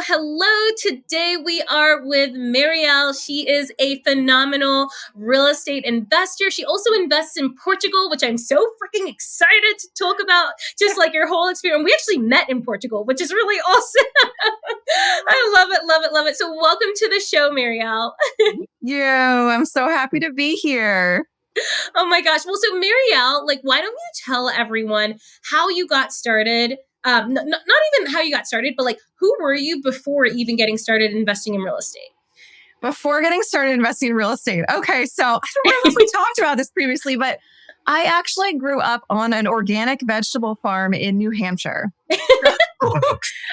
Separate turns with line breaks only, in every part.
hello. Today we are with Marielle. She is a phenomenal real estate investor. She also invests in Portugal, which I'm so freaking excited to talk about, just like your whole experience. We actually met in Portugal, which is really awesome. I love it, love it, love it. So welcome to the show, Marielle.
I'm so happy to be here.
Oh my gosh. Well, so Marielle, why don't you tell everyone how you got started? Not even how you got started, but who were you before even getting started investing in real estate?
Before getting started investing in real estate. Okay. So I don't know if we talked about this previously, but I actually grew up on an organic vegetable farm in New Hampshire.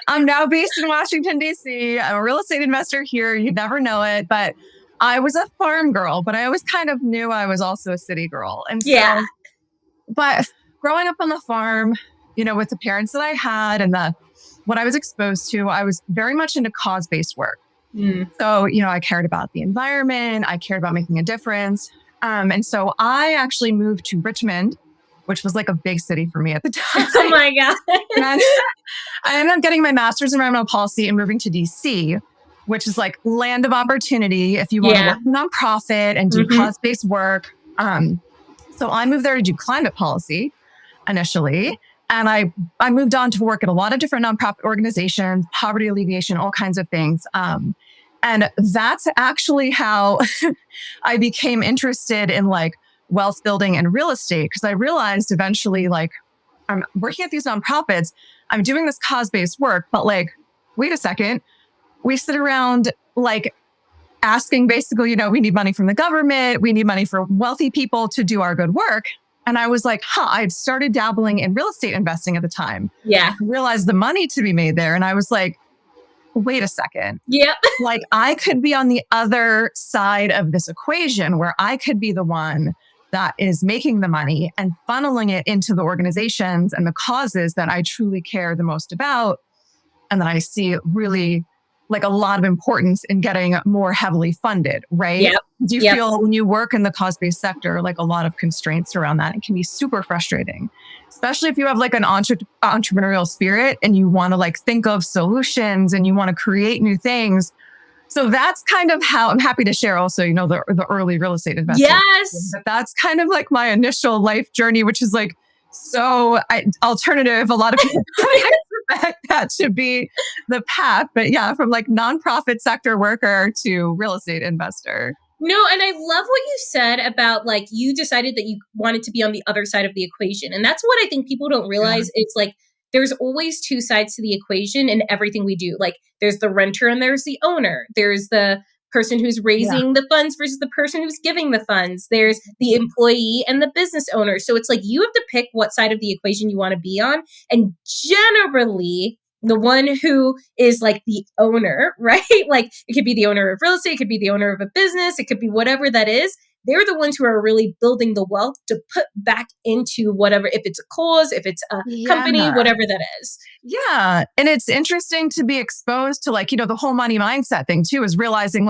I'm now based in Washington, D.C. I'm a real estate investor here. You'd never know it, but I was a farm girl, but I always kind of knew I was also a city girl. And so, but growing up on the farm, with the parents that I had and what I was exposed to, I was very much into cause-based work. So, I cared about the environment. I cared about making a difference. And so I actually moved to Richmond, which was like a big city for me at the time.
Oh my God.
And I ended up getting my master's in environmental policy and moving to D.C., which is like land of opportunity if you want to work in a nonprofit and do cause-based work. So I moved there to do climate policy initially. And I moved on to work at a lot of different nonprofit organizations, poverty alleviation, all kinds of things. And that's actually how I became interested in wealth building and real estate, because I realized eventually I'm working at these nonprofits, I'm doing this cause-based work, but wait a second, we sit around asking basically, we need money from the government, we need money for wealthy people to do our good work. And I was like, I'd started dabbling in real estate investing at the time.
Yeah.
I realized the money to be made there. And I was like, wait a second.
Yep.
I could be on the other side of this equation where I could be the one that is making the money and funneling it into the organizations and the causes that I truly care the most about. And that I see really a lot of importance in getting more heavily funded, right?
Yep.
Do you feel when you work in the cause-based sector, a lot of constraints around that? It can be super frustrating, especially if you have an entrepreneurial spirit and you want to think of solutions and you want to create new things. So that's kind of how I'm happy to share also, the early real estate investing.
Yes.
But that's kind of my initial life journey, which is so alternative. A lot of people expect that to be the path. But yeah, from nonprofit sector worker to real estate investor.
No, and I love what you said about you decided that you wanted to be on the other side of the equation. And that's what I think people don't realize. It's there's always two sides to the equation in everything we do. There's the renter and there's the owner. There's the person who's raising the funds versus the person who's giving the funds. There's the employee and the business owner. So it's you have to pick what side of the equation you want to be on. And generally, the one who is the owner, right? It could be the owner of real estate, it could be the owner of a business, it could be whatever that is. They're the ones who are really building the wealth to put back into whatever, if it's a cause, if it's a company, whatever that is.
Yeah. And it's interesting to be exposed to the whole money mindset thing too, is realizing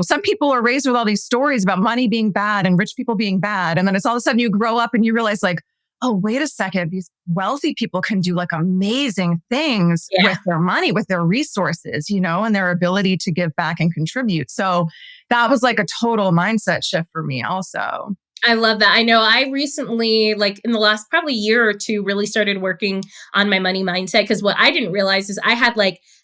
some people are raised with all these stories about money being bad and rich people being bad. And then it's all of a sudden you grow up and you realize wait a second, these wealthy people can do amazing things with their money, with their resources, and their ability to give back and contribute. So that was a total mindset shift for me also.
I love that. I know I recently, in the last probably year or two, really started working on my money mindset, because what I didn't realize is I had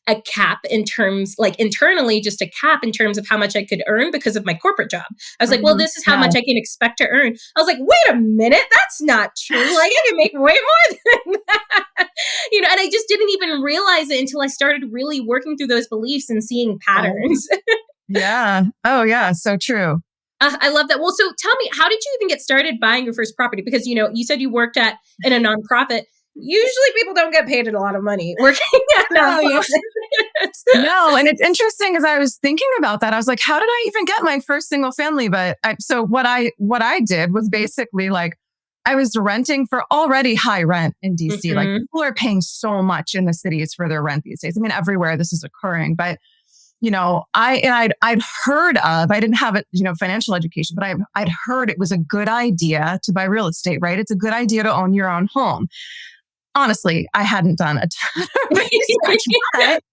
a cap in terms, internally, just a cap in terms of how much I could earn because of my corporate job. I was well, this is how much I can expect to earn. I was wait a minute, that's not true. I can make way more than that. And I just didn't even realize it until I started really working through those beliefs and seeing patterns.
Yeah. Oh yeah. So true.
I love that. Well, so tell me, how did you even get started buying your first property? Because, you said you worked in a nonprofit. Usually people don't get paid a lot of money working at nonprofits.
No, and it's interesting as I was thinking about that. I was how did I even get my first single family? But so what I did was basically I was renting for already high rent in DC. People are paying so much in the cities for their rent these days. I mean, everywhere this is occurring, but I'd heard of, I didn't have a, financial education, but I'd heard it was a good idea to buy real estate, right? It's a good idea to own your own home. Honestly, I hadn't done a ton of research, but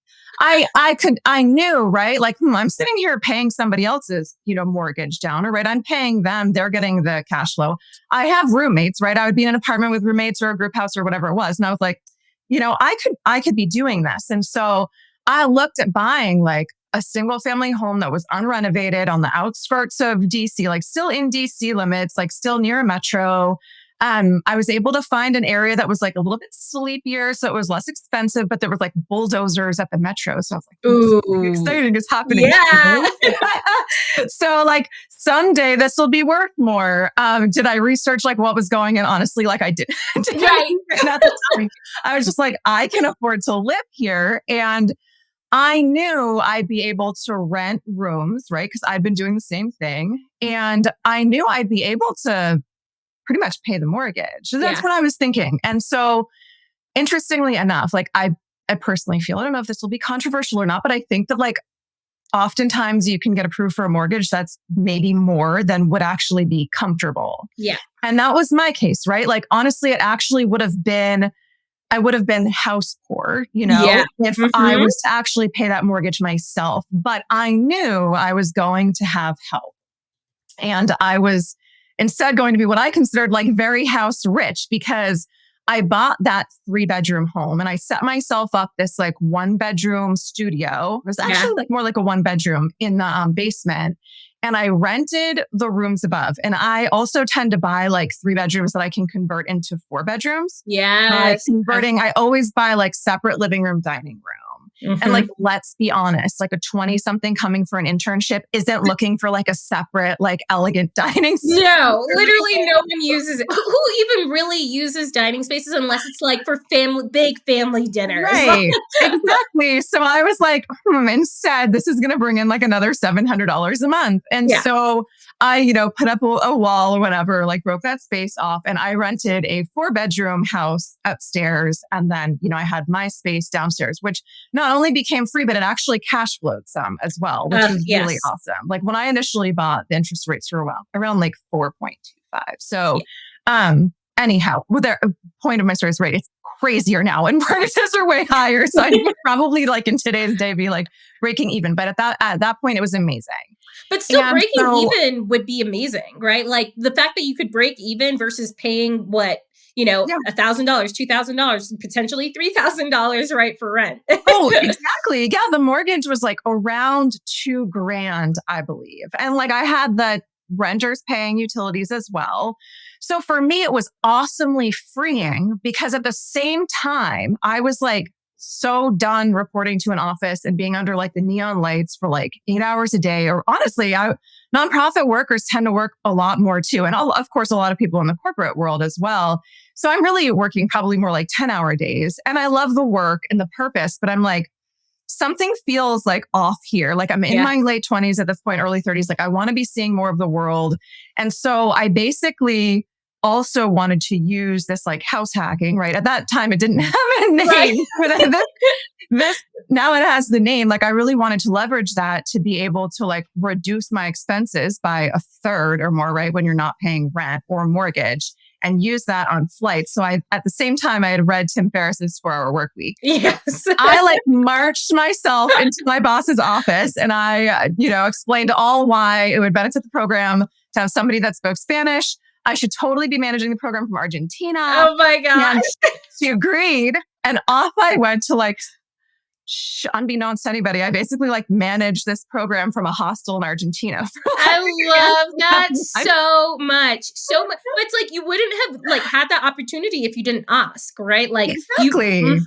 I knew, right? Like, I'm sitting here paying somebody else's, mortgage down, right? I'm paying them. They're getting the cash flow. I have roommates, right? I would be in an apartment with roommates or a group house or whatever it was. And I was like, I could be doing this. And so I looked at buying like a single family home that was unrenovated on the outskirts of DC, like still in DC limits, like still near a metro. I was able to find an area that was like a little bit sleepier, so it was less expensive, but there was like bulldozers at the metro. So I was like,
ooh,
exciting is happening.
Yeah.
So like someday this will be worth more. Did I research like what was going on? Honestly, like I didn't.
Right.
At the time. I was just like, I can afford to live here. And I knew I'd be able to rent rooms, right? Because I'd been doing the same thing. And I knew I'd be able to pretty much pay the mortgage. So that's what I was thinking. And so interestingly enough, like I personally feel, I don't know if this will be controversial or not, but I think that like oftentimes you can get approved for a mortgage that's maybe more than would actually be comfortable.
Yeah.
And that was my case, right? Like honestly, it actually I would have been house poor, if I was to actually pay that mortgage myself. But I knew I was going to have help. And I was instead going to be what I considered like very house rich, because I bought that 3-bedroom home and I set myself up this like 1-bedroom studio. It was actually like more like a 1-bedroom in the basement. And I rented the rooms above. And I also tend to buy like 3-bedrooms that I can convert into 4-bedrooms.
Yes.
I always buy like separate living room, dining room. And like, let's be honest, like a 20-something coming for an internship isn't looking for like a separate, like elegant dining space.
No, literally no one uses it. Who even really uses dining spaces unless it's like for big family dinners?
Right. Exactly. So I was like, instead, this is going to bring in like another $700 a month. And so I, put up a wall or whatever, like broke that space off. And I rented a 4-bedroom house upstairs. And then, I had my space downstairs, which not only became free, but it actually cash flowed some as well, which is really awesome. Like when I initially bought, the interest rates were around like 4.25. So, anyhow, the point of my story is right. It's crazier now and prices are way higher. So I would probably like in today's day be like breaking even. But at that point, it was amazing.
But still breaking even would be amazing, right? Like the fact that you could break even versus paying what, $1,000, $2,000, potentially $3,000, right, for rent.
Oh, exactly. Yeah. The mortgage was like around $2,000, I believe. And like I had the renters paying utilities as well. So for me, it was awesomely freeing because at the same time, I was like so done reporting to an office and being under like the neon lights for like 8 hours a day. Or honestly, nonprofit workers tend to work a lot more too. And of course, a lot of people in the corporate world as well. So I'm really working probably more like 10-hour days. And I love the work and the purpose, but I'm like, something feels like off here. Like I'm in my late 20s at this point, early 30s. Like I want to be seeing more of the world. And so I basically also wanted to use this like house hacking, right? At that time, it didn't have a name. Right. This now it has the name. Like I really wanted to leverage that to be able to like reduce my expenses by 1/3 or more, right? When you're not paying rent or mortgage, and use that on flights. So at the same time, I had read Tim Ferriss's 4-Hour Workweek.
Yes.
I like marched myself into my boss's office and I, explained all why it would benefit the program to have somebody that spoke Spanish. I should totally be managing the program from Argentina.
Oh my gosh.
And she agreed. And off I went to like, unbeknownst to anybody, I basically like managed this program from a hostel in Argentina.
I love that so much. So much. But it's like you wouldn't have like had that opportunity if you didn't ask, right? Like
exactly.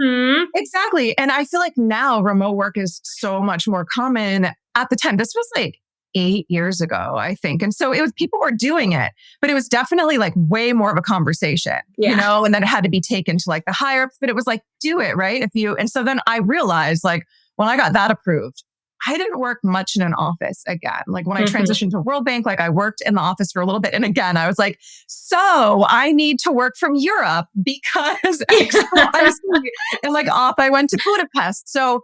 Exactly. And I feel like now remote work is so much more common. At the time, this was like 8 years ago, I think. And so people were doing it, but it was definitely like way more of a conversation, and then it had to be taken to like the higher ups, but it was like, do it, right? And so then I realized like when I got that approved, I didn't work much in an office again. Like when I transitioned to World Bank, like I worked in the office for a little bit. And again, I was like, so I need to work from Europe because and like off I went to Budapest. So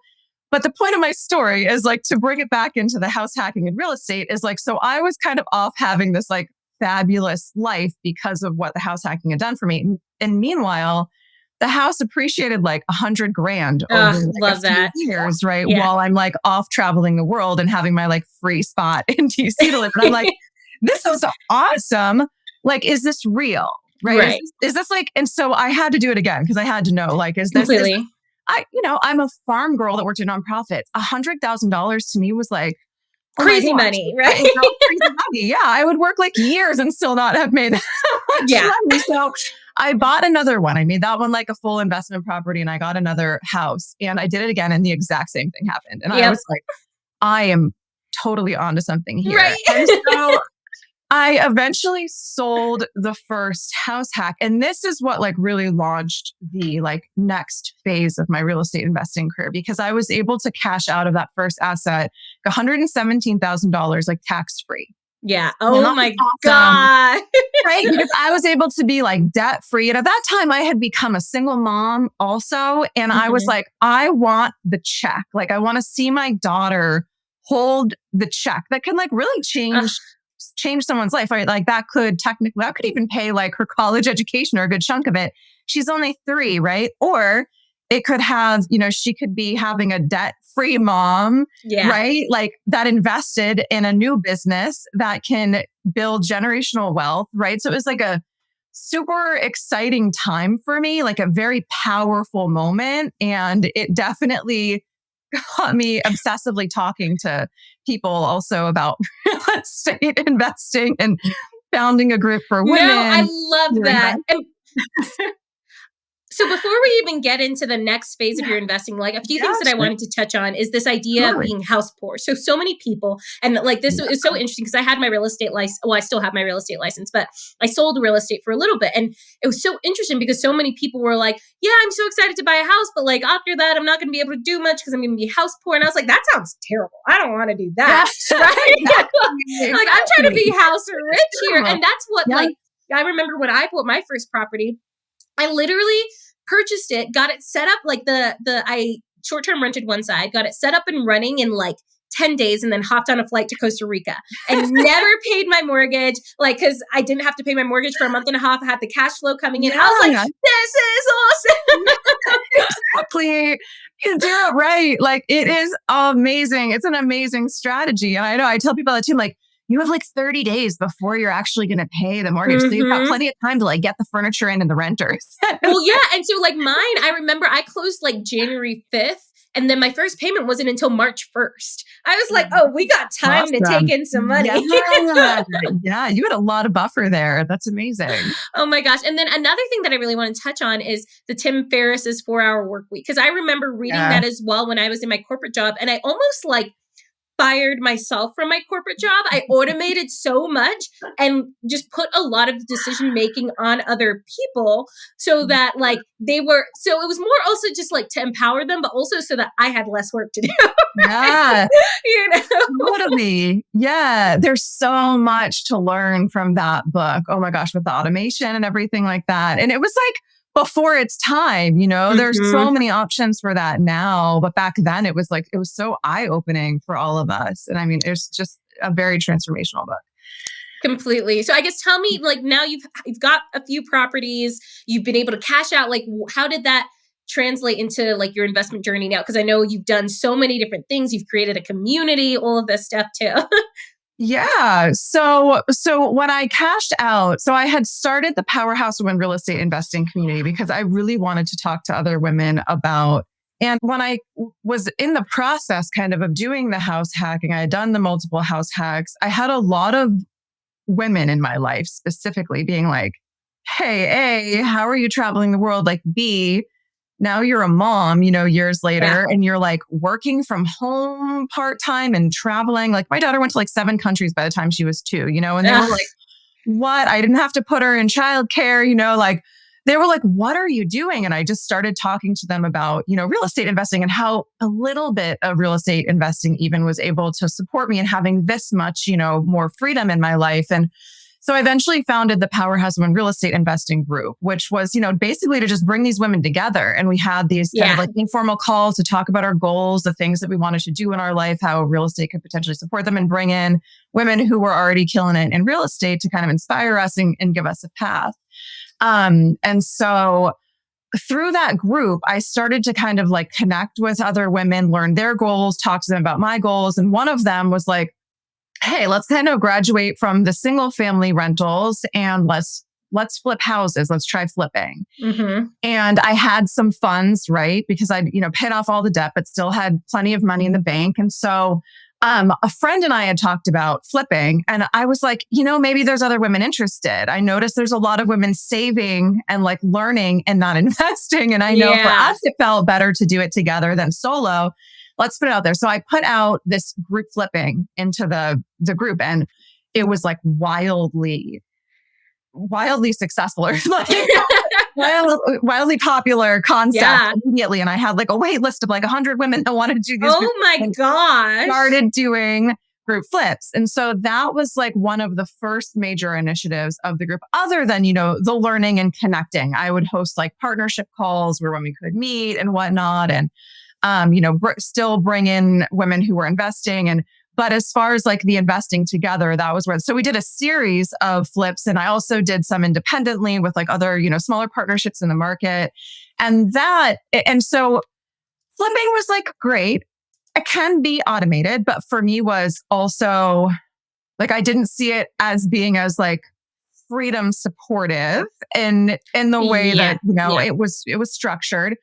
but the point of my story is like to bring it back into the house hacking and real estate is like, so I was kind of off having this like fabulous life because of what the house hacking had done for me. And meanwhile, the house appreciated like $100,000 over like a few years, right? Yeah. While I'm like off traveling the world and having my like free spot in DC to live. And I'm like, this is awesome. Like, is this real? Right. Is this like, and so I had to do it again because I had to know, like, is this, I'm a farm girl that worked in nonprofits. $100,000 to me was like,
crazy money, right?
Crazy money. Yeah. I would work like years and still not have made that much money. So I bought another one. I made that one like a full investment property and I got another house and I did it again and the exact same thing happened. And I was like, I am totally onto something here. Right. And so I eventually sold the first house hack. And this is what like really launched the like next phase of my real estate investing career because I was able to cash out of that first asset $117,000 like tax free.
Yeah. Oh my God.
Right. Because I was able to be like debt free. And at that time I had become a single mom also. And I was like, I want the check. Like I want to see my daughter hold the check that can like really change someone's life, right? Like that could even pay like her college education or a good chunk of it. She's only 3, right? Or it could have, she could be having a debt-free mom, right? Like that invested in a new business that can build generational wealth, right? So it was like a super exciting time for me, like a very powerful moment. And it definitely got me obsessively talking to people also about real estate investing and founding a group for women.
No, I love that. So before we even get into the next phase of your investing, like a few things that I wanted to touch on is this idea of being house poor. So many people, and like this is so interesting because I had my real estate license. Well, I still have my real estate license, but I sold real estate for a little bit. And it was so interesting because so many people were like, yeah, I'm so excited to buy a house. But like after that, I'm not going to be able to do much because I'm going to be house poor. And I was like, that sounds terrible. I don't want to do that. Right? Like I'm trying to be house rich here. And that's what like, I remember when I bought my first property, I literally purchased it, got it set up like I short-term rented one side, got it set up and running in like 10 days and then hopped on a flight to Costa Rica and never paid my mortgage. Like, cause I didn't have to pay my mortgage for a month and a half. I had the cash flow coming in. I was like, this is awesome.
Exactly. You do it right. Like it is amazing. It's an amazing strategy. And I know I tell people that too, like, you have like 30 days before you're actually going to pay the mortgage. So you've got plenty of time to like get the furniture in and the renters.
Well, yeah. And so like mine, I remember I closed like January 5th and then my first payment wasn't until March 1st. I was like, oh, we got time to take in some money.
Yeah, you had a lot of buffer there. That's amazing.
Oh my gosh. And then another thing that I really want to touch on is the Tim Ferriss's 4-Hour Work Week. Because I remember reading that as well when I was in my corporate job. And I almost like fired myself from my corporate job. I automated so much and just put a lot of decision making on other people so that like so it was more also just like to empower them, but also so that I had less work to do.
Right? Yeah. Totally. Yeah. There's so much to learn from that book. Oh my gosh, with the automation and everything like that. And it was like, before its time, there's so many options for that now. But back then it was so eye-opening for all of us. And I mean, it's just a very transformational book.
Completely. So I guess tell me, like now you've got a few properties, you've been able to cash out. Like how did that translate into like your investment journey now? Because I know you've done so many different things. You've created a community, all of this stuff too.
Yeah. So when I cashed out, so I had started the Powerhouse Women Real Estate Investing community because I really wanted to talk to other women about, and when I was in the process kind of doing the house hacking, I had done the multiple house hacks. I had a lot of women in my life specifically being like, hey, A, how are you traveling the world? Like B, now you're a mom, years later, and you're like working from home part-time and traveling. Like my daughter went to like 7 countries by the time she was 2, and they were like, what? I didn't have to put her in childcare, like they were like, what are you doing? And I just started talking to them about, real estate investing and how a little bit of real estate investing even was able to support me in having this much, more freedom in my life. And so I eventually founded the Powerhouse Women Real Estate Investing Group, which was, basically to just bring these women together. And we had these kind of like informal calls to talk about our goals, the things that we wanted to do in our life, how real estate could potentially support them, and bring in women who were already killing it in real estate to kind of inspire us and give us a path. And so through that group, I started to kind of like connect with other women, learn their goals, talk to them about my goals. And one of them was like, hey, let's kind of graduate from the single family rentals and let's flip houses. Let's try flipping.
Mm-hmm.
And I had some funds, right? Because I, paid off all the debt, but still had plenty of money in the bank. And so a friend and I had talked about flipping, and I was like, maybe there's other women interested. I noticed there's a lot of women saving and like learning and not investing. And I know for us, it felt better to do it together than solo. Let's put it out there. So I put out this group flipping into the group, and it was like wildly successful, or like wildly popular concept immediately. And I had like a wait list of like 100 women that wanted to do this.
Oh my gosh.
Started doing group flips. And so that was like one of the first major initiatives of the group, other than, the learning and connecting. I would host like partnership calls where women could meet and whatnot. And, still bring in women who were investing. But as far as like the investing together, that was where, so we did a series of flips, and I also did some independently with like other, smaller partnerships in the market. And so flipping was like great. It can be automated, but for me was also like, I didn't see it as being as like freedom supportive in the way that, it was structured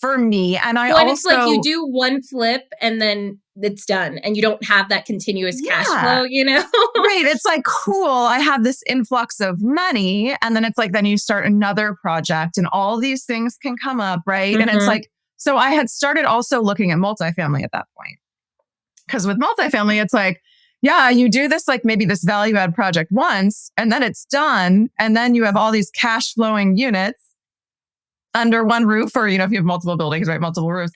for me. And
it's like you do one flip and then it's done, and you don't have that continuous cash flow,
Right. It's like, cool. I have this influx of money. And then it's like, then you start another project and all these things can come up. Right. Mm-hmm. And it's like, so I had started also looking at multifamily at that point. Because with multifamily, it's like, you do this, like maybe this value add project once, and then it's done. And then you have all these cash flowing units under one roof, or, if you have multiple buildings, right? Multiple roofs.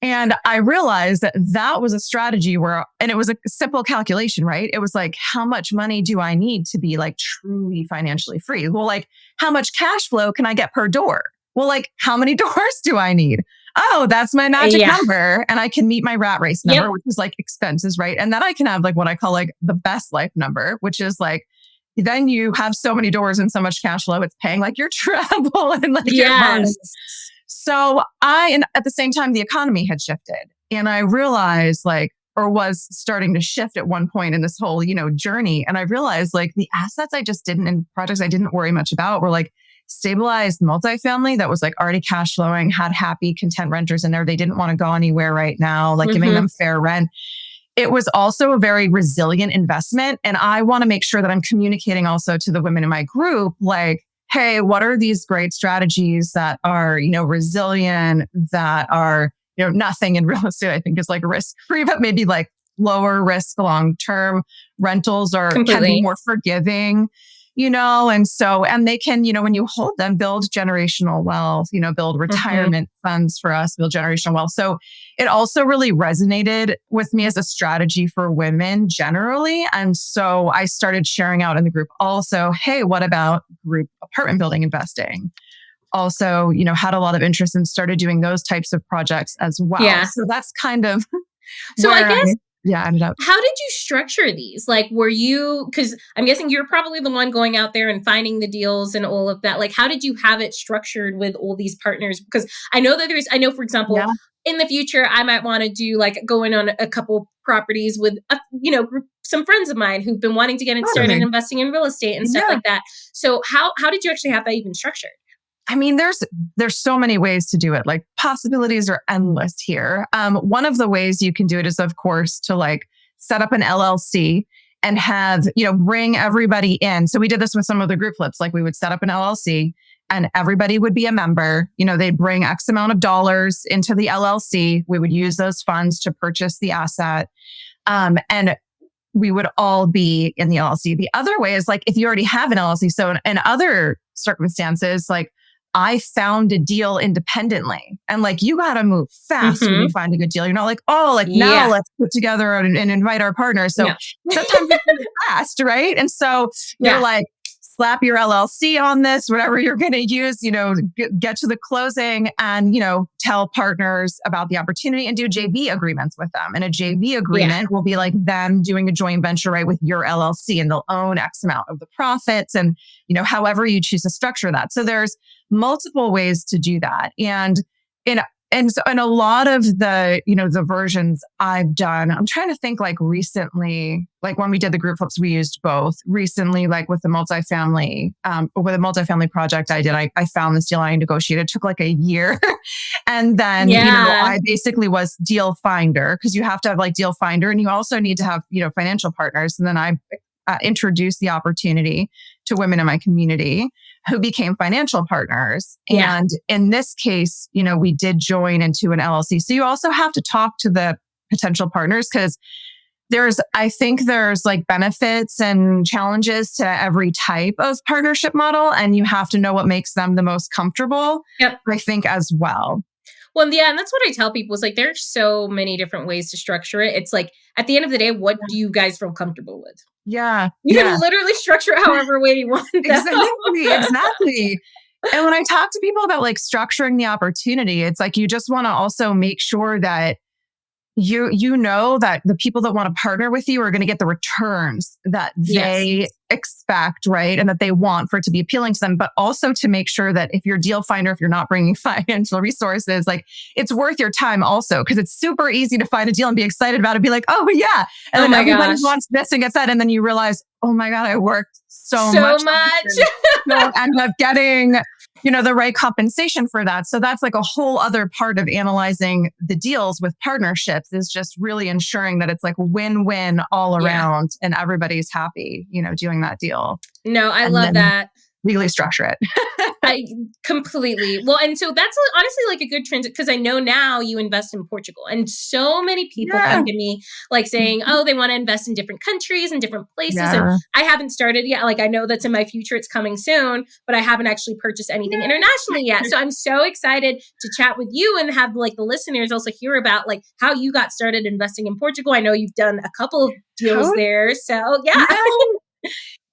And I realized that was a strategy and it was a simple calculation, right? It was like, how much money do I need to be like truly financially free? Well, like how much cash flow can I get per door? Well, like how many doors do I need? Oh, that's my magic number. And I can meet my rat race number, which is like expenses, right? And then I can have like what I call like the best life number, which is like, then you have so many doors and so much cash flow, it's paying like your travel and like your money. So and at the same time, the economy had shifted, and I realized was starting to shift at one point in this whole, journey. And I realized like the assets I just didn't, and projects I didn't worry much about were like stabilized multifamily that was like already cash flowing, had happy, content renters in there. They didn't want to go anywhere right now, like giving them fair rent. It was also a very resilient investment. And I want to make sure that I'm communicating also to the women in my group, like, hey, what are these great strategies that are, resilient, that are, nothing in real estate, I think is like risk-free, but maybe like lower risk long-term. Rentals can be more forgiving, and they can, when you hold them, build generational wealth, build retirement funds for us, build generational wealth. So it also really resonated with me as a strategy for women generally. And so I started sharing out in the group also, hey, what about group apartment building investing? Also, had a lot of interest and started doing those types of projects as well. Yeah. So that's kind of
so I guess
ended up.
How did you structure these? Like, because I'm guessing you're probably the one going out there and finding the deals and all of that. Like, how did you have it structured with all these partners? Because I know for example, in the future, I might want to do like going on a couple properties with, some friends of mine who've been wanting to get started investing in real estate and stuff like that. So how did you actually have that even structured?
I mean, there's so many ways to do it. Like possibilities are endless here. One of the ways you can do it is, of course, to like set up an LLC and have, bring everybody in. So we did this with some of the group flips. Like we would set up an LLC and everybody would be a member. They'd bring X amount of dollars into the LLC. We would use those funds to purchase the asset. And we would all be in the LLC. The other way is like if you already have an LLC. So in other circumstances, like I found a deal independently, and like you got to move fast when you find a good deal. You're not like, now let's put together and invite our partners. So sometimes it's fast, right? And so you're like, slap your LLC on this, whatever you're going to use, get to the closing and, tell partners about the opportunity and do JV agreements with them. And a JV agreement will be like them doing a joint venture, right, with your LLC, and they'll own X amount of the profits and, however you choose to structure that. So there's multiple ways to do that. So in a lot of the, the versions I've done, I'm trying to think like recently, like when we did the group flips, we used both. Recently, like with the multifamily project I did, I found this deal I negotiated. It took like a year. And then, I basically was deal finder, because you have to have like deal finder, and you also need to have, financial partners. And then I introduced the opportunity to women in my community who became financial partners.
Yeah.
And in this case, we did join into an LLC. So you also have to talk to the potential partners, because I think there's like benefits and challenges to every type of partnership model. And you have to know what makes them the most comfortable, I think, as well.
Well, yeah, and that's what I tell people is like, there's so many different ways to structure it. It's like, at the end of the day, what do you guys feel comfortable with?
Yeah.
You can literally structure it however way you want.
Exactly. And when I talk to people about like structuring the opportunity, it's like, you just want to also make sure that you know that the people that want to partner with you are going to get the returns that they expect, right? And that they want for it to be appealing to them, but also to make sure that if you're deal finder, if you're not bringing financial resources, like it's worth your time also, because it's super easy to find a deal and be excited about it, be like, oh yeah. And then everybody wants this and gets that. And then you realize, oh my God, I worked so much. Don't end up getting, the right compensation for that. So that's like a whole other part of analyzing the deals with partnerships, is just really ensuring that it's like win-win all around and everybody's happy, doing that deal.
No, I love that.
Legally structure it.
I completely. Well, and so that's honestly like a good transit, because I know now you invest in Portugal, and so many people come to me like saying, oh, they want to invest in different countries and different places. And I haven't started yet. Like, I know that's in my future. It's coming soon, but I haven't actually purchased anything internationally yet. So I'm so excited to chat with you and have like the listeners also hear about like how you got started investing in Portugal. I know you've done a couple of deals there. So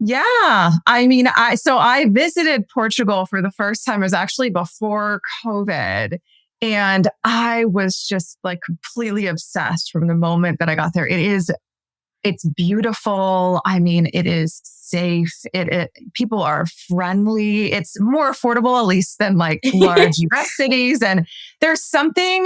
Yeah. I mean, I visited Portugal for the first time. It was actually before COVID. And I was just like completely obsessed from the moment that I got there. It's beautiful. I mean, it is safe. People are friendly. It's more affordable, at least, than like large US cities. And there's something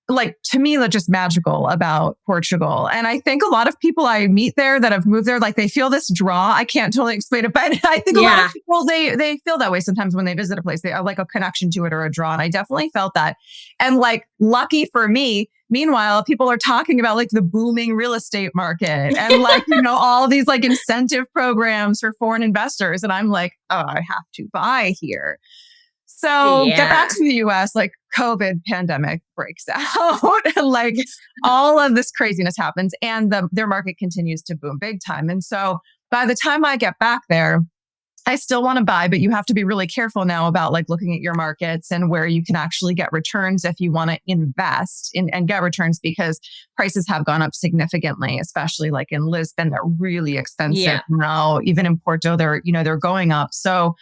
like, to me, that's just magical about Portugal. And I think a lot of people I meet there that have moved there, like they feel this draw. I can't totally explain it, but I think a lot of people, they feel that way sometimes when they visit a place. They have like a connection to it or a draw. And I definitely felt that. And like, lucky for me, meanwhile, people are talking about like the booming real estate market and like, all these like incentive programs for foreign investors. And I'm like, oh, I have to buy here. So get back to the US, like COVID pandemic breaks out, like all of this craziness happens, and their market continues to boom big time. And so by the time I get back there, I still want to buy, but you have to be really careful now about like looking at your markets and where you can actually get returns if you want to invest and get returns, because prices have gone up significantly, especially like in Lisbon. They're really expensive now. Even in Porto, they're going up. So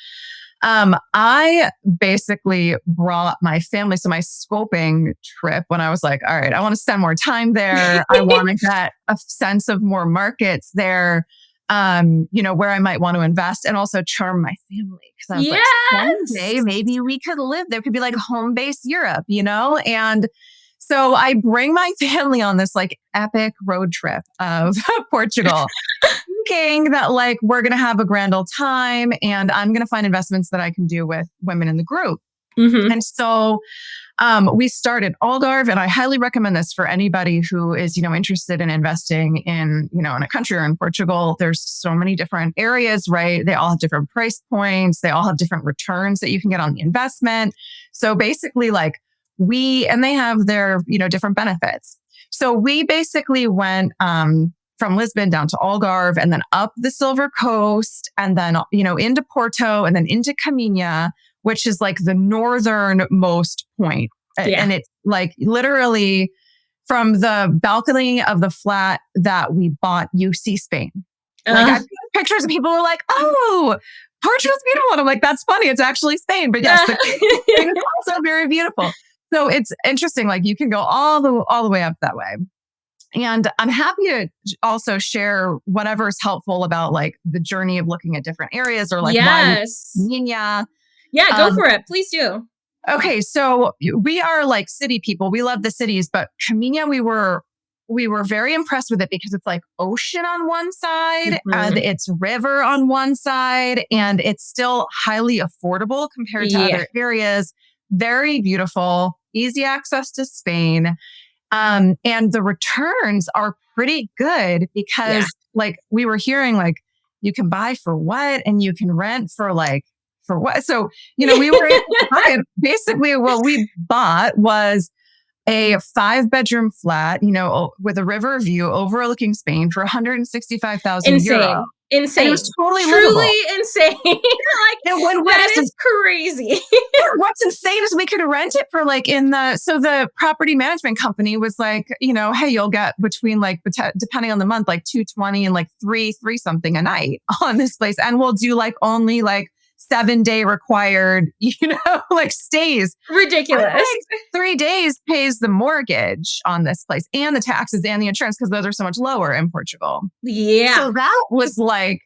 I basically brought my family. So my scoping trip, when I was like, all right, I want to spend more time there. I want to get a sense of more markets there, where I might want to invest and also charm my family. Cause I was like, someday maybe we could live there. Could be like home base Europe, And so I bring my family on this like epic road trip of Portugal. Thinking that like we're going to have a grand old time and I'm going to find investments that I can do with women in the group. And so we started Algarve, and I highly recommend this for anybody who is, interested in investing in, in a country or in Portugal. There's so many different areas, right? They all have different price points. They all have different returns that you can get on the investment. So basically like and they have their, different benefits. So we basically went, from Lisbon down to Algarve and then up the Silver Coast and then, into Porto and then into Caminha, which is like the northernmost point. And it's like literally from the balcony of the flat that we bought, you see Spain. Like I see pictures and people are like, oh, Portugal's beautiful. And I'm like, that's funny. It's actually Spain. But yes, it's also very beautiful. So it's interesting. Like you can go all the way up that way. And I'm happy to also share whatever's helpful about like the journey of looking at different areas or like why Caminha.
Yeah, go for it. Please do.
Okay, so we are like city people. We love the cities, but Camina, we were very impressed with it because it's like ocean on one side, and it's river on one side, and it's still highly affordable compared to other areas. Very beautiful, easy access to Spain. And the returns are pretty good because like we were hearing like you can buy for what and you can rent for like for what. So, we were able to buy it. Basically what we bought was a 5-bedroom flat, with a river view overlooking Spain for 165,000 euro.
Insane.
And it was totally
truly
livable.
Insane. That is crazy.
What's insane is we could rent it for like so the property management company was like, hey, you'll get between like, depending on the month, like 220 and like three something a night on this place. And we'll do like only like 7-day required, like stays.
Ridiculous.
Like 3 days pays the mortgage on this place and the taxes and the insurance because those are so much lower in Portugal.
Yeah.
So that was like,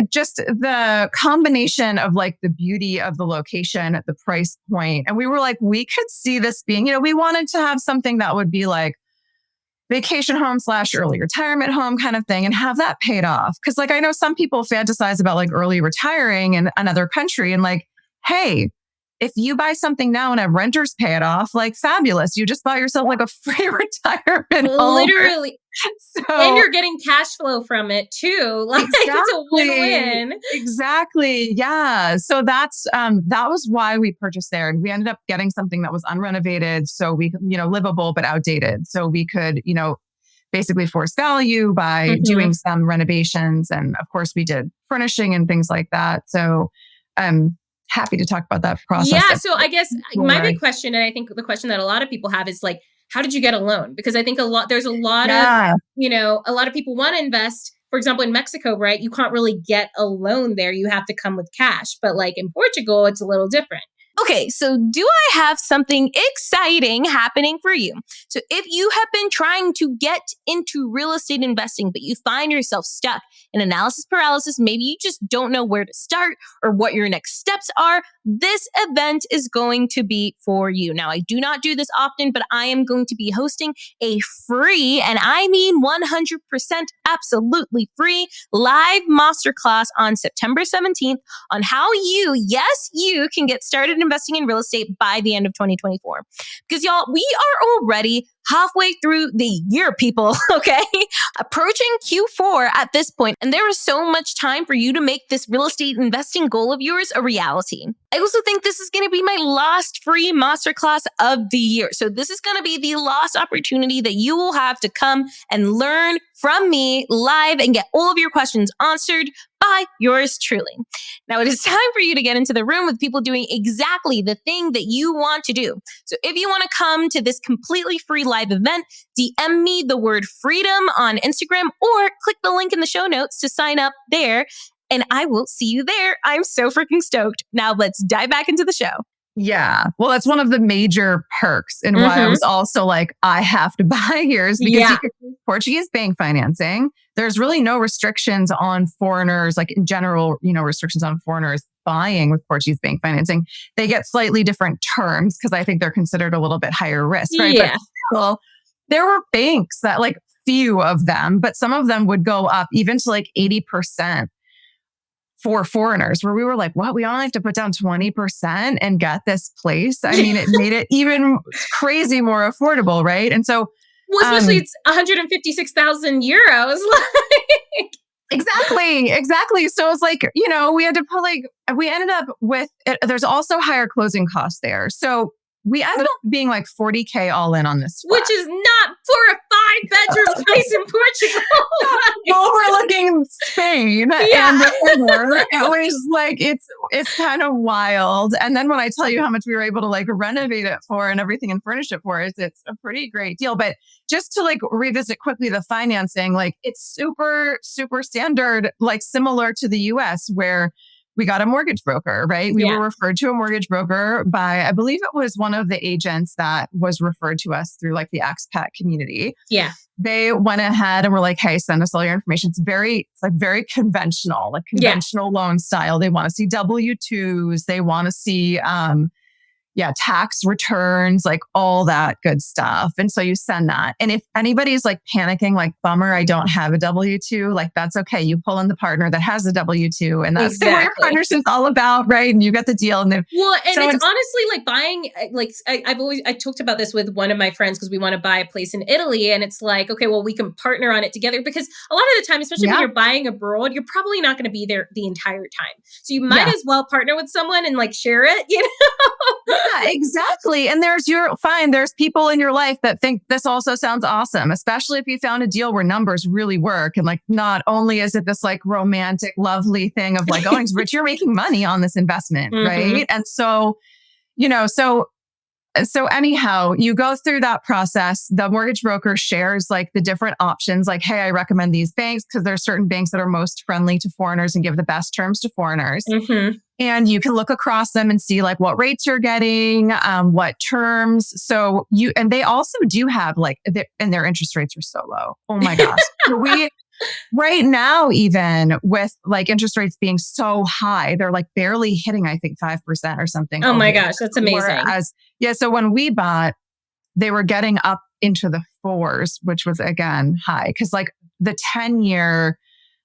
just the combination of like the beauty of the location at the price point. And we were like, we could see this being, we wanted to have something that would be like vacation home / early retirement home kind of thing and have that paid off. Cause like, I know some people fantasize about like early retiring in another country and like, hey, if you buy something now and have renters pay it off, like fabulous. You just bought yourself like a free retirement home.
Literally. And you're getting cash flow from it too. Like it's a win-win.
Exactly. Yeah. So that was why we purchased there. And we ended up getting something that was unrenovated. So we, livable, but outdated. So we could, basically force value by doing some renovations. And of course we did furnishing and things like that. So, happy to talk about that process.
Yeah. So I guess my big question, and I think the question that a lot of people have is like, how did you get a loan? Because I think there's a lot of, a lot of people want to invest. For example, in Mexico, right? You can't really get a loan there. You have to come with cash. But like in Portugal, it's a little different.
Okay, so do I have something exciting happening for you? So if you have been trying to get into real estate investing, but you find yourself stuck in analysis paralysis, maybe you just don't know where to start or what your next steps are, this event is going to be for you. Now, I do not do this often, but I am going to be hosting a free, and I mean 100% absolutely free, live masterclass on September 17th on how you can get started investing in real estate by the end of 2024. Because y'all, we are already halfway through the year, people, okay? Approaching Q4 at this point, and there is so much time for you to make this real estate investing goal of yours a reality. I also think this is going to be my last free masterclass of the year. So this is going to be the last opportunity that you will have to come and learn from me live and get all of your questions answered by yours truly. Now it is time for you to get into the room with people doing exactly the thing that you want to do. So if you want to come to this completely free live event, DM me the word freedom on Instagram or click the link in the show notes to sign up there. And I will see you there. I'm so freaking stoked. Now let's dive back into the show.
Yeah. Well, that's one of the major perks and why I was also like, I have to buy here is because you can do Portuguese bank financing. There's really no restrictions on foreigners, like in general, restrictions on foreigners buying with Portuguese bank financing. They get slightly different terms because I think they're considered a little bit higher risk, right?
Yeah.
But still, there were banks that like few of them, but some of them would go up even to like 80%. For foreigners, where we were like, what? We only have to put down 20% and get this place. I mean, it made it even crazy more affordable, right? And so,
well, especially it's 156,000 euros.
Exactly. So it's like, we had to put we ended up with, there's also higher closing costs there. So we ended up being like 40K all in on this flat.
Which is not for a 5-bedroom place in Portugal.
Overlooking Spain and the river. It was like, it's kind of wild. And then when I tell you how much we were able to like renovate it for and everything and furnish it for, it's a pretty great deal. But just to like revisit quickly the financing, like it's super, super standard, like similar to the US where we got a mortgage broker, right? We were referred to a mortgage broker by, I believe it was one of the agents that was referred to us through like the expat community.
Yeah.
They went ahead and were like, hey, send us all your information. It's like very conventional, like conventional loan style. They want to see W-2s. They want to see, tax returns, like all that good stuff. And so you send that. And if anybody's like panicking, like, bummer, I don't have a W-2, like that's okay. You pull in the partner that has a W-2 and that's what your partnership's all about, right? And you get the deal. And
it's honestly like buying, like I talked about this with one of my friends because we want to buy a place in Italy. And it's like, okay, well, we can partner on it together because a lot of the time, especially when you're buying abroad, you're probably not going to be there the entire time. So you might as well partner with someone and like share it, you know?
Yeah, exactly. And there's people in your life that think this also sounds awesome, especially if you found a deal where numbers really work. And like, not only is it this like romantic, lovely thing of like, oh, but you're making money on this investment, right? And so, so anyhow, you go through that process. The mortgage broker shares like the different options. Like, hey, I recommend these banks because there are certain banks that are most friendly to foreigners and give the best terms to foreigners. And you can look across them and see like what rates you're getting, what terms. So and they also do have like, and their interest rates are so low. Oh my gosh. Right now, even with like interest rates being so high, they're like barely hitting, I think 5% or something.
Oh my gosh, that's amazing.
So when we bought, they were getting up into the 4s, which was again high because like the 10-year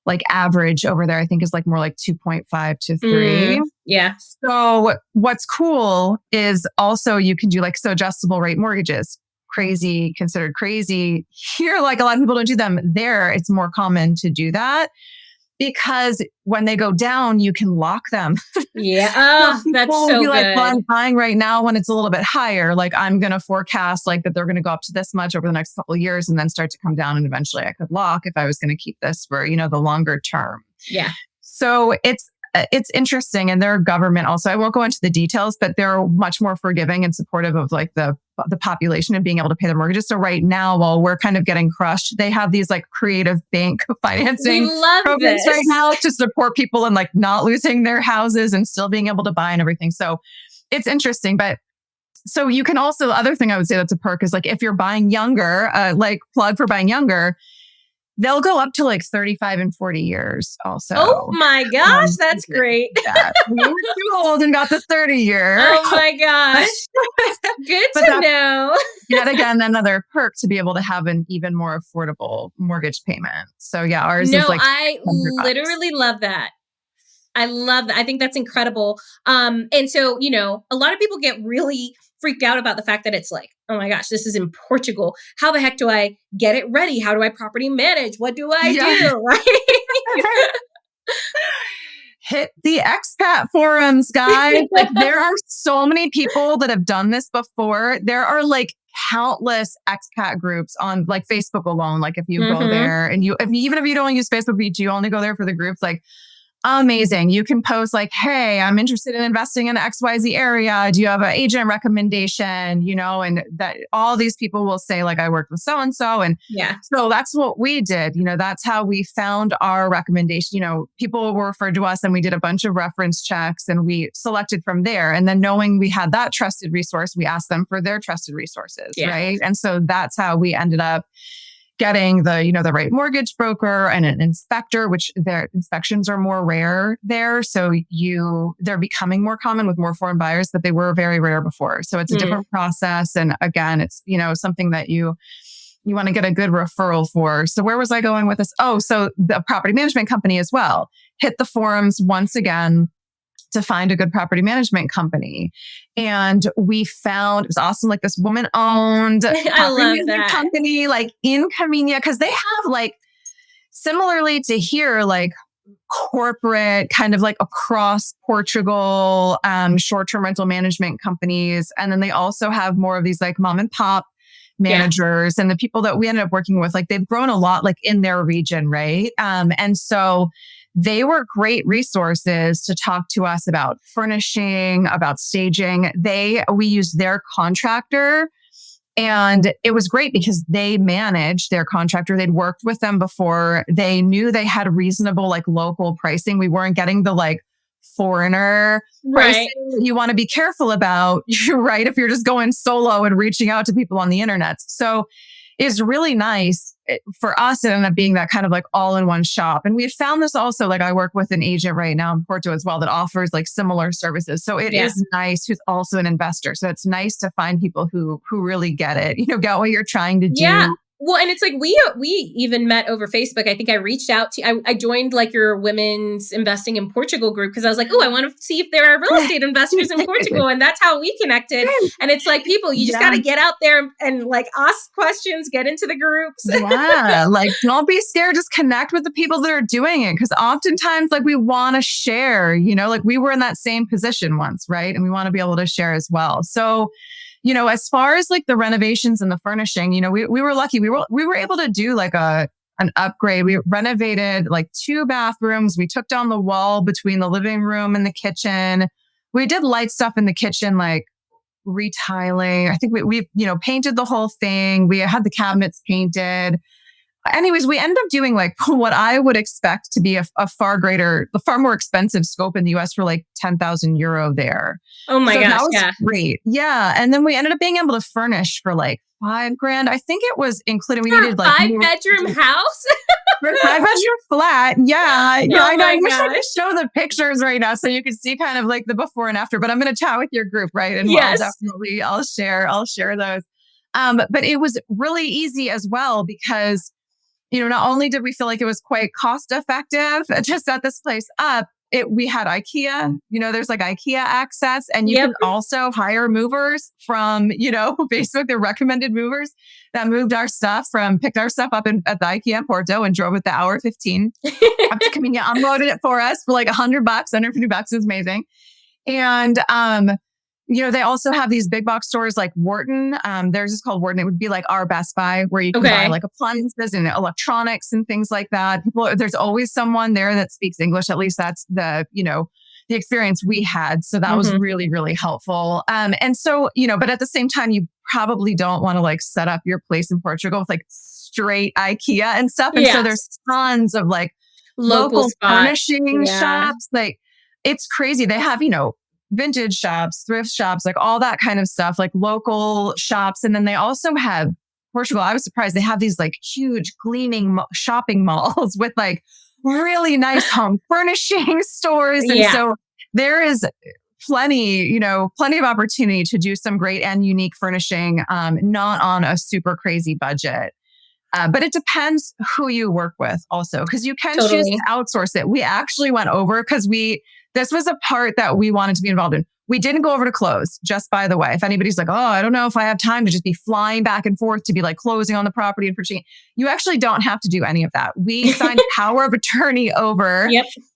like average over there, I think is like more like 2.5 to 3.
Yeah.
So what's cool is also you can do like adjustable rate mortgages. Considered crazy. Here, like a lot of people don't do them. There, it's more common to do that because when they go down, you can lock them.
Yeah. Oh, that's so good.
Like, well, I'm buying right now when it's a little bit higher. Like I'm going to forecast like that they're going to go up to this much over the next couple of years and then start to come down. And eventually I could lock if I was going to keep this for, the longer term.
Yeah.
So it's interesting. And their government also, I won't go into the details, but they're much more forgiving and supportive of like the population and being able to pay their mortgages. So right now, while we're kind of getting crushed, they have these like creative bank financing programs right now to support people and like not losing their houses and still being able to buy and everything. So it's interesting. But so you can also, the other thing I would say that's a perk is like if you're buying younger, like plug for buying younger, they'll go up to like 35 and 40 years also.
Oh my gosh, that's great.
We were too old and got the 30 year.
Oh my gosh. Good to know.
Yet again, another perk to be able to have an even more affordable mortgage payment. So yeah, ours is like
I literally love that. I love that. I think that's incredible. And so, a lot of people get really freaked out about the fact that it's like, oh my gosh, this is in Portugal. How the heck do I get it ready? How do I property manage? What do I do? Right?
Hit the expat forums, guys. Like there are so many people that have done this before. There are like countless expat groups on like Facebook alone. Like if you go there and even if you don't use Facebook, but you only go there for the groups, like amazing. You can post like, hey, I'm interested in investing in the XYZ area. Do you have an agent recommendation? And that all these people will say like, I worked with so-and-so. And so that's what we did. That's how we found our recommendation. People were referred to us and we did a bunch of reference checks and we selected from there. And then knowing we had that trusted resource, we asked them for their trusted resources. Right. And so that's how we ended up getting the right mortgage broker and an inspector, which their inspections are more rare there. So they're becoming more common with more foreign buyers, but they were very rare before. So it's a different process. And again, it's, something that you want to get a good referral for. So where was I going with this? Oh, so the property management company as well. Hit the forums once again to find a good property management company. And we found, it was awesome, like this woman owned property management company, like in Caminha, because they have like, similarly to here, like corporate kind of like across Portugal, short-term rental management companies. And then they also have more of these like mom and pop managers and the people that we ended up working with, like they've grown a lot like in their region. Right. And so they were great resources to talk to us about furnishing, about staging. We used their contractor and it was great because they managed their contractor. They'd worked with them before. They knew they had reasonable like local pricing. We weren't getting the like foreigner
Right.
pricing that you want to be careful about, right? If you're just going solo and reaching out to people on the internet. So it's really nice for us. It ended up being that kind of like all in one shop. And we have found this also, like I work with an agent right now in Porto as well that offers like similar services. So it is nice who's also an investor. So it's nice to find people who really get it, get what you're trying to do.
Yeah. Well, and it's like we even met over Facebook. I think I reached out to I joined like your women's investing in Portugal group because I was like, oh, I want to see if there are real estate investors in Portugal, and that's how we connected. And it's like people, you just got to get out there and like ask questions, get into the groups.
Yeah, like don't be scared. Just connect with the people that are doing it because oftentimes, like we want to share. Like we were in that same position once, right? And we want to be able to share as well. So. As far as like the renovations and the furnishing, we were lucky. We were able to do like an upgrade. We renovated like 2 bathrooms. We took down the wall between the living room and the kitchen. We did light stuff in the kitchen, like retiling. I think we painted the whole thing. We had the cabinets painted. Anyways, we ended up doing like what I would expect to be a far more expensive scope in the US for like 10,000 euro there.
Oh my gosh.
That was great. Yeah. And then we ended up being able to furnish for like $5,000. I think it was included. We needed like
5-bedroom house.
5-bedroom flat. Yeah.
Oh
I know. I wish I
gosh.
could show the pictures right now so you could see kind of like the before and after, but I'm going to chat with your group, right? And
Yes.
I'll share those. But it was really easy as well because not only did we feel like it was quite cost effective to set this place up, we had IKEA, there's like IKEA access and you can also hire movers from, Facebook, the recommended movers that picked our stuff up at the IKEA in Porto and drove it the hour 15 up to Camino, unloaded it for us for like $100, $150. It was amazing. And, they also have these big box stores like Wharton. Theirs is called Wharton. It would be like our Best Buy where you can buy like appliances and electronics and things like that. There's always someone there that speaks English. At least that's the experience we had. So that was really, really helpful. And so, but at the same time, you probably don't want to like set up your place in Portugal with like straight IKEA and stuff. And so there's tons of like local furnishing shops. Like it's crazy. They have, vintage shops, thrift shops, like all that kind of stuff, like local shops. And then they also have Portugal. I was surprised. They have these like huge gleaming shopping malls with like really nice home furnishing stores. And so there is plenty of opportunity to do some great and unique furnishing, not on a super crazy budget. But it depends who you work with also, because you can choose to outsource it. We actually went over because this was a part that we wanted to be involved in. We didn't go over to close, just by the way. If anybody's like, oh, I don't know if I have time to just be flying back and forth to be like closing on the property and purchasing, you actually don't have to do any of that. We signed power of attorney over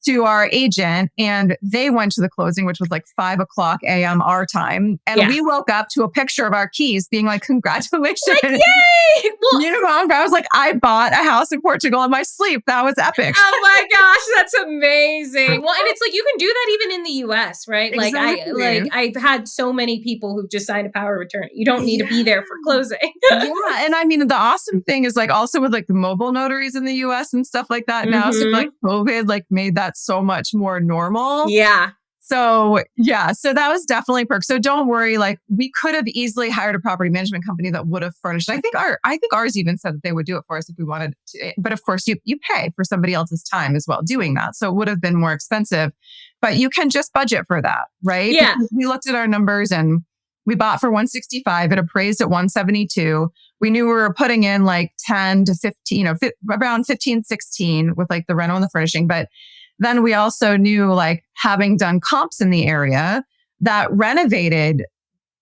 to our agent and they went to the closing, which was like 5:00 a.m. our time. And we woke up to a picture of our keys being like, congratulations. Like,
yay! Well,
I was like, I bought a house in Portugal in my sleep. That was epic.
Oh my gosh, that's amazing. Well, and it's like, you can do that even in the US, right?
Exactly.
Like I've had so many people who've just signed a power of attorney. You don't need to be there for closing.
And I mean, the awesome thing is like also with like the mobile notaries in the US and stuff like that now. So like COVID like made that so much more normal.
Yeah.
So that was definitely a perk. So don't worry, like we could have easily hired a property management company that would have furnished. I think ours even said that they would do it for us if we wanted to. But of course, you pay for somebody else's time as well doing that. So it would have been more expensive, but you can just budget for that, right?
Yeah.
Because we looked at our numbers and we bought for 165. It appraised at 172. We knew we were putting in like 10 to 15, around 15, 16 with like the rental and the furnishing. But then we also knew, like having done comps in the area, that renovated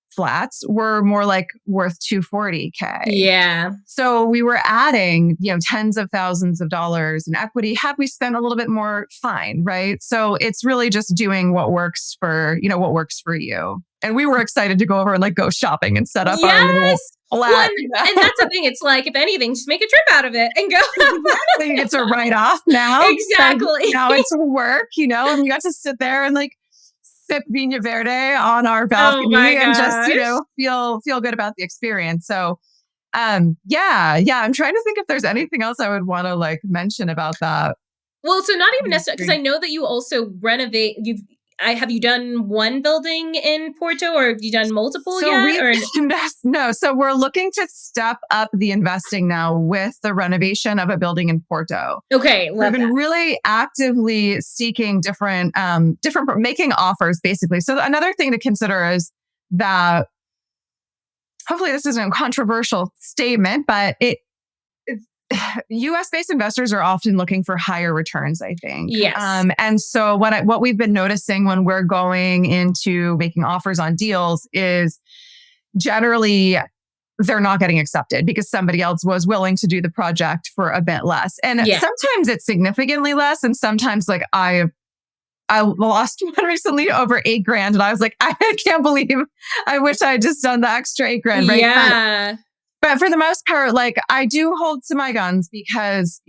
flats were more like worth $240K.
Yeah.
So we were adding, tens of thousands of dollars in equity. Had we spent a little bit more, fine, right? So it's really just doing what works for you. And we were excited to go over and like go shopping and set up our little flat.
And that's the thing. It's like, if anything, just make a trip out of it and go.
Exactly. It's a write-off now.
Exactly.
Now it's work, and we got to sit there and like sip Vinha Verde on our balcony and just, feel good about the experience. So, I'm trying to think if there's anything else I would want to like mention about that.
Well, so not even necessarily, because I know that you also renovate, have you done one building in Porto, or have you done multiple yet?
So we're looking to step up the investing now with the renovation of a building in Porto.
Okay,
we've been really actively seeking different making offers, basically. So another thing to consider is that, hopefully this isn't a controversial statement, but US-based investors are often looking for higher returns, I think.
Yes.
And so what we've been noticing when we're going into making offers on deals is generally they're not getting accepted because somebody else was willing to do the project for a bit less. And sometimes it's significantly less. And sometimes like I lost one recently over $8,000. And I was like, I can't believe, I wish I had just done the extra $8,000. Right?
Yeah.
But for the most part, like I do hold to my guns because,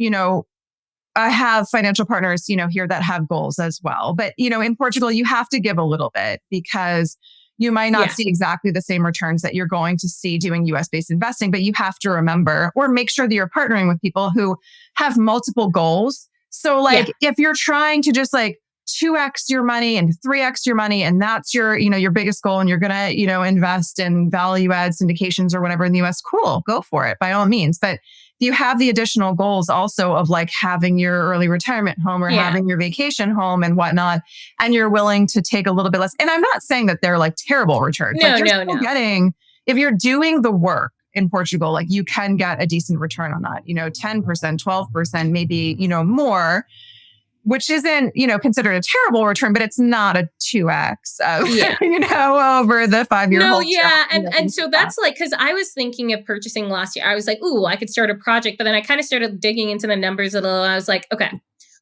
I have financial partners, here that have goals as well. But, in Portugal, you have to give a little bit because you might not see exactly the same returns that you're going to see doing US-based investing, but you have to remember or make sure that you're partnering with people who have multiple goals. So like if you're trying to just like 2x your money and 3x your money, and that's your biggest goal, and you're going to, invest in value add syndications or whatever in the US, cool, go for it by all means. But if you have the additional goals also of like having your early retirement home or having your vacation home and whatnot, and you're willing to take a little bit less, and I'm not saying that they're like terrible returns. No. Getting, if you're doing the work in Portugal, like you can get a decent return on that, 10%, 12%, maybe, more, which isn't, considered a terrible return, but it's not a 2x over the 5-year hold.
And so that's like, because I was thinking of purchasing last year. I was like, ooh, I could start a project. But then I kind of started digging into the numbers a little. I was like, okay,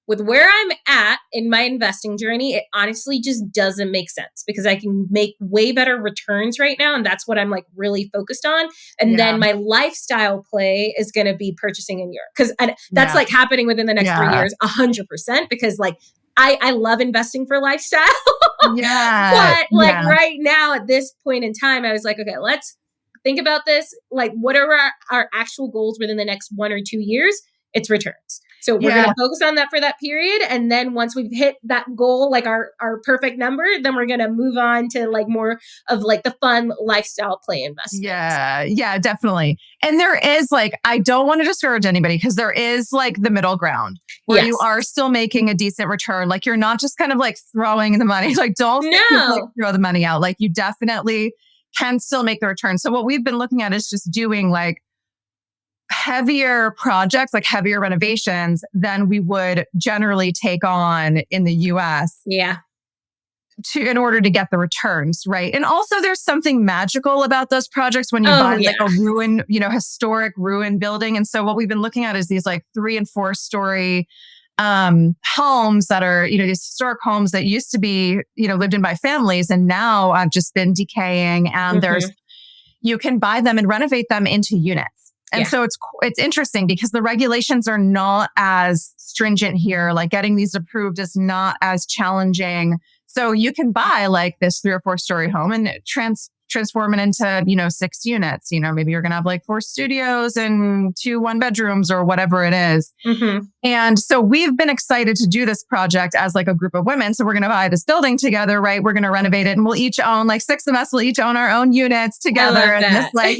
with where I'm at in my investing journey, it honestly just doesn't make sense because I can make way better returns right now. And that's what I'm like really focused on. And then my lifestyle play is going to be purchasing in Europe. Because that's like happening within the next 3 years, 100%. Because like, I love investing for lifestyle. But right now at this point in time, I was like, okay, let's think about this. Like, what are our actual goals within the next 1 or 2 years? It's returns. So we're going to focus on that for that period. And then once we've hit that goal, like our perfect number, then we're going to move on to like more of like the fun lifestyle play investment.
Yeah, definitely. And there is like, I don't want to discourage anybody because there is like the middle ground where you are still making a decent return. Like you're not just kind of like throwing the money. Like don't throw the money out. Like you definitely can still make the return. So what we've been looking at is just doing like heavier projects, like heavier renovations than we would generally take on in the US. In order to get the returns, right? And also there's something magical about those projects when you buy like a ruin, historic ruin building. And so what we've been looking at is these like 3 and 4 story homes that are, these historic homes that used to be, lived in by families and now have just been decaying, and you can buy them and renovate them into units. And so it's interesting because the regulations are not as stringent here. Like getting these approved is not as challenging. So you can buy like this 3 or 4 story home and transform it into, 6 units. Maybe you're going to have like 4 studios and 2 1-bedrooms or whatever it is. And so we've been excited to do this project as like a group of women. So we're going to buy this building together, right? We're going to renovate it and we'll each own like 6 of us will each own our own units together. And it's like,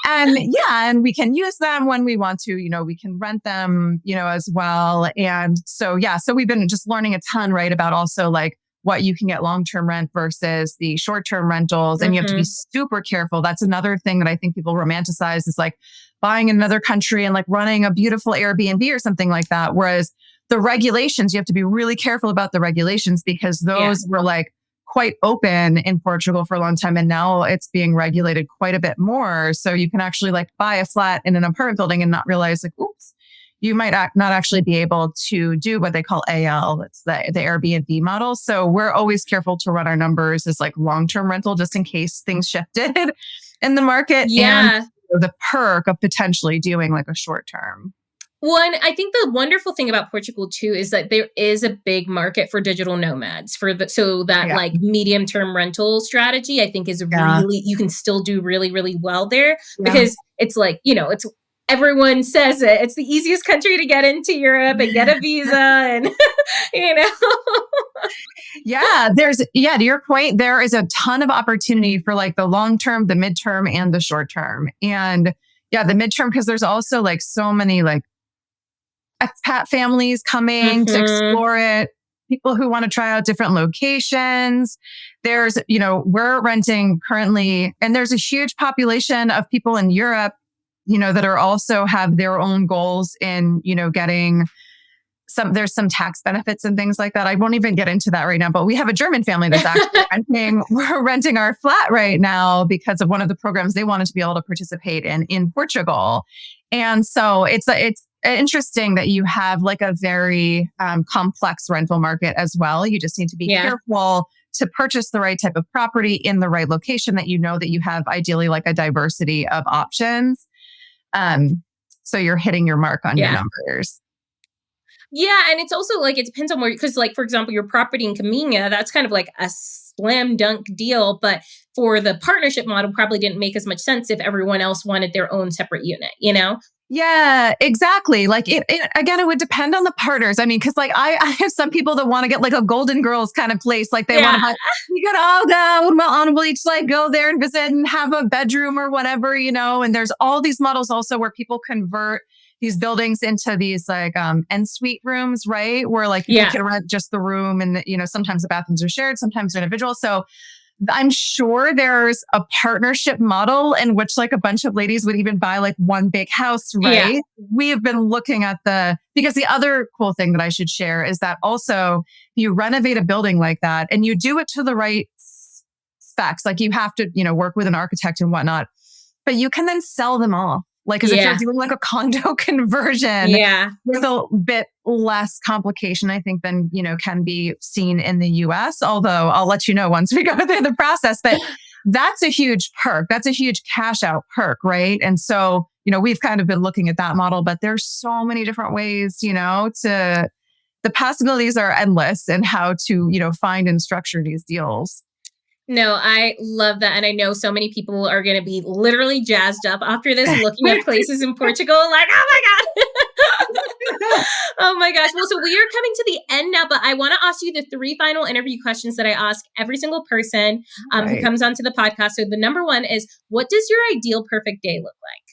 and we can use them when we want to, we can rent them, as well. And so we've been just learning a ton, right? About also like what you can get long-term rent versus the short-term rentals. And you have to be super careful. That's another thing that I think people romanticize is like buying in another country and like running a beautiful Airbnb or something like that. Whereas the regulations, you have to be really careful about the regulations because those were like quite open in Portugal for a long time. And now it's being regulated quite a bit more. So you can actually like buy a flat in an apartment building and not realize like, oops, you might not actually be able to do what they call AL. It's the Airbnb model. So we're always careful to run our numbers as like long-term rental, just in case things shifted in the market. And the perk of potentially doing like a short term.
Well, and I think the wonderful thing about Portugal too is that there is a big market for digital nomads like medium term rental strategy, I think is really, you can still do really, really well there because it's like, it's everyone says it. It's the easiest country to get into Europe and get a visa and, you know.
Yeah, to your point, there is a ton of opportunity for like the long term, the midterm, and the short term. And yeah, the midterm, because there's also like so many like expat families coming to explore it, people who want to try out different locations. There's, we're renting currently, and there's a huge population of people in Europe, that are also have their own goals in, getting there's some tax benefits and things like that. I won't even get into that right now, but we have a German family that's actually we're renting our flat right now because of one of the programs they wanted to be able to participate in Portugal. And so it's interesting that you have like a very complex rental market as well. You just need to be careful to purchase the right type of property in the right location that that you have ideally like a diversity of options. So you're hitting your mark on your numbers.
Yeah. And it's also like, it depends on where, because like, for example, your property in Caminha, that's kind of like a slam dunk deal. But for the partnership model, probably didn't make as much sense if everyone else wanted their own separate unit,
Yeah, exactly. Like again, it would depend on the partners. I mean, because like I have some people that want to get like a Golden Girls kind of place. Like they want to you could all go on a beach, like go there and visit and have a bedroom or whatever, And there's all these models also where people convert these buildings into these like en-suite rooms, right? Where like you can rent just the room and sometimes the bathrooms are shared, sometimes they're individual. So I'm sure there's a partnership model in which like a bunch of ladies would even buy like one big house, right? Yeah. We have been looking at because the other cool thing that I should share is that also you renovate a building like that and you do it to the right specs. Like you have to, work with an architect and whatnot, but you can then sell them off. Like, as if you're doing like a condo conversion, with a bit less complication, I think, than, can be seen in the US. Although I'll let you know once we go through the process, but that's a huge perk. That's a huge cash out perk, right? And so, we've kind of been looking at that model, but there's so many different ways, the possibilities are endless and how to, find and structure these deals.
No, I love that. And I know so many people are going to be literally jazzed up after this, looking at places in Portugal, like, oh my God. Oh my gosh. Well, so we are coming to the end now, but I want to ask you the 3 final interview questions that I ask every single person who comes onto the podcast. So the number 1 is, what does your ideal perfect day look like?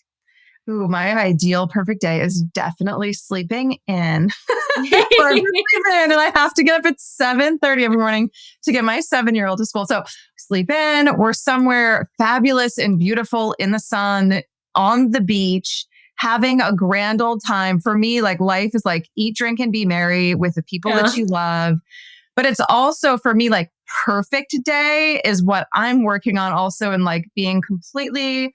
Ooh, my ideal perfect day is definitely sleeping in. And I have to get up at 7:30 every morning to get my 7-year-old to school. So sleep in. We're somewhere fabulous and beautiful in the sun on the beach, having a grand old time. For me, like life is like eat, drink, and be merry with the people that you love. But it's also for me, like perfect day is what I'm working on also, and like being completely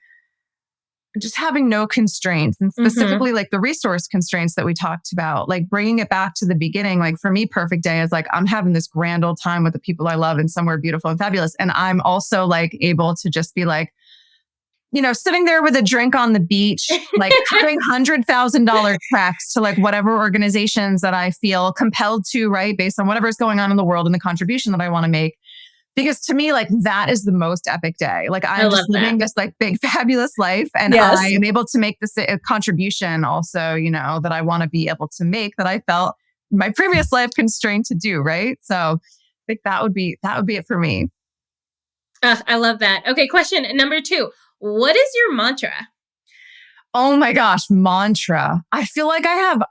just having no constraints, and specifically like the resource constraints that we talked about, like bringing it back to the beginning. Like for me, perfect day is like, I'm having this grand old time with the people I love and somewhere beautiful and fabulous. And I'm also like able to just be like, sitting there with a drink on the beach, like cutting $100,000 checks to like whatever organizations that I feel compelled to, right? Based on whatever's going on in the world and the contribution that I want to make. Because to me, like that is the most epic day. Like I'm just living this like big, fabulous life. And I am able to make this a contribution also, that I want to be able to make, that I felt my previous life constrained to do. Right. So I think that would be it for me.
I love that. Okay. Question number 2. What is your mantra?
Oh my gosh, mantra. I feel like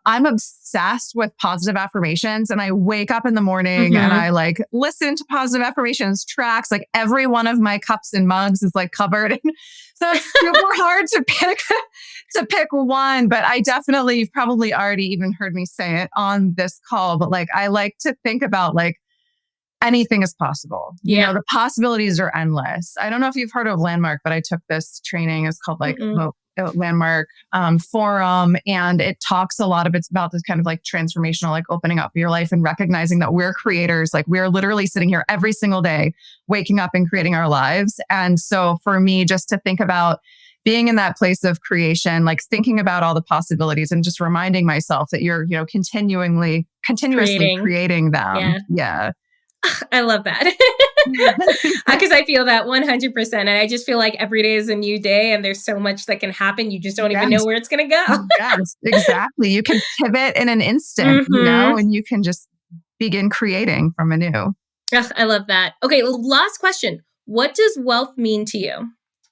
I'm obsessed with positive affirmations, and I wake up in the morning and I like listen to positive affirmations tracks. Like every one of my cups and mugs is like covered. So it's super hard to pick one, but I definitely, you've probably already even heard me say it on this call, but like, I like to think about like anything is possible. The possibilities are endless. I don't know if you've heard of Landmark, but I took this training. It's called like Landmark Forum. And it talks a lot of, it's about this kind of like transformational, like opening up your life and recognizing that we're creators. Like we're literally sitting here every single day, waking up and creating our lives. And so for me, just to think about being in that place of creation, like thinking about all the possibilities and just reminding myself that you're, continuously creating them. Yeah.
I love that. Because I feel that 100%. And I just feel like every day is a new day and there's so much that can happen. You just don't even know where it's going to go.
Yes, exactly. You can pivot in an instant, and you can just begin creating from anew.
I love that. Okay, last question. What does wealth mean to you?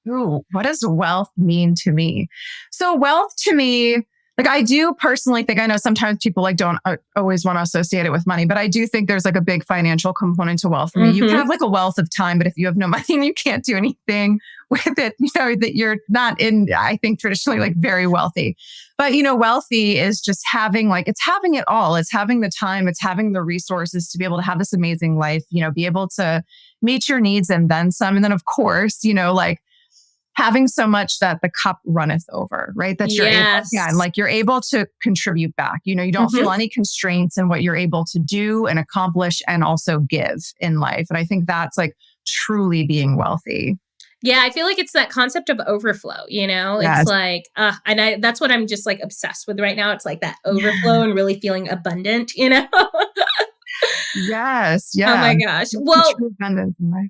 Ooh, what does wealth mean to me? So wealth to me, like I do personally think, I know sometimes people like don't always want to associate it with money, but I do think there's like a big financial component to wealth for me. You can have like a wealth of time, but if you have no money and you can't do anything with it, that you're not in, I think traditionally like very wealthy. But, wealthy is just having it's having it all. It's having the time, it's having the resources to be able to have this amazing life, be able to meet your needs and then some. And then of course, having so much that the cup runneth over, right? That you're you're able to contribute back. You don't feel any constraints in what you're able to do and accomplish and also give in life. And I think that's like truly being wealthy.
Yeah, I feel like it's that concept of overflow, It's like, and that's what I'm just like obsessed with right now. It's like that overflow and really feeling abundant,
Yes. Yeah.
Oh my gosh. Well,
abundance in life.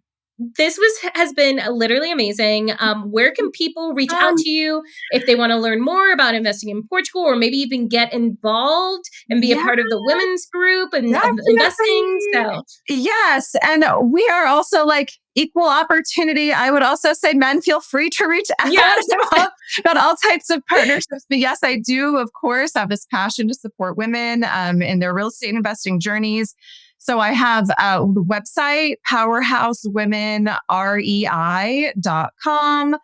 This has been literally amazing. Where can people reach out to you if they want to learn more about investing in Portugal, or maybe even get involved and be a part of the women's group and investing? So
yes, and we are also like equal opportunity. I would also say men, feel free to reach out about all types of partnerships. But yes, I do, of course, have this passion to support women in their real estate investing journeys. So I have the website, powerhousewomenrei.com.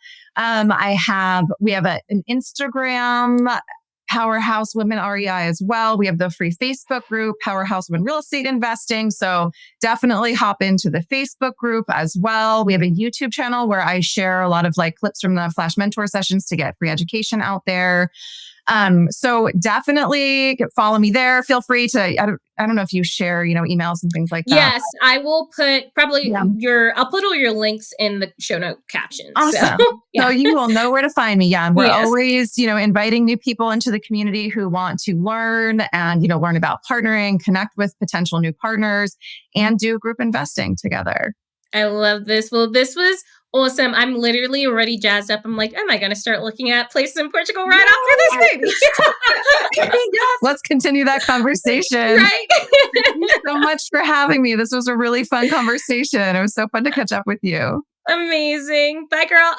We have an Instagram, Powerhouse Women REI as well. We have the free Facebook group, Powerhouse Women Real Estate Investing. So definitely hop into the Facebook group as well. We have a YouTube channel where I share a lot of like clips from the Flash Mentor sessions to get free education out there. So definitely follow me there. Feel free to, I don't know if you share, emails and things like that.
Yes, I will put I'll put all your links in the show note captions.
Awesome. So you will know where to find me. Yeah. And we're always, inviting new people into the community who want to learn and, learn about partnering, connect with potential new partners and do group investing together.
I love this. Well, this was awesome. I'm literally already jazzed up. I'm like, am I going to start looking at places in Portugal right after this baby?
Yes, let's continue that conversation.
Right.
Thank you so much for having me. This was a really fun conversation. It was so fun to catch up with you.
Amazing. Bye, girl.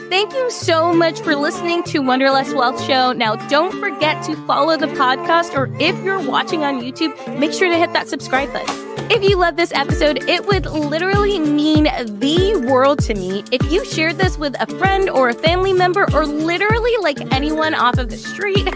Thank you so much for listening to Wanderlust Wealth Show. Now, don't forget to follow the podcast, or if you're watching on YouTube, make sure to hit that subscribe button. If you love this episode, it would literally mean the world to me if you shared this with a friend or a family member, or literally like anyone off of the street.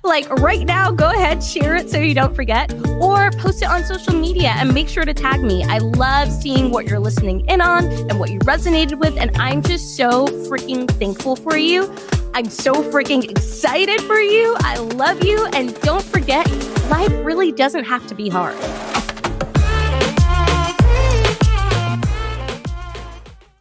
Like right now, go ahead, share it so you don't forget, or post it on social media and make sure to tag me. I love seeing what you're listening in on and what you resonated with, and I'm just so freaking thankful for you. I'm so freaking excited for you. I love you, and don't forget, life really doesn't have to be hard.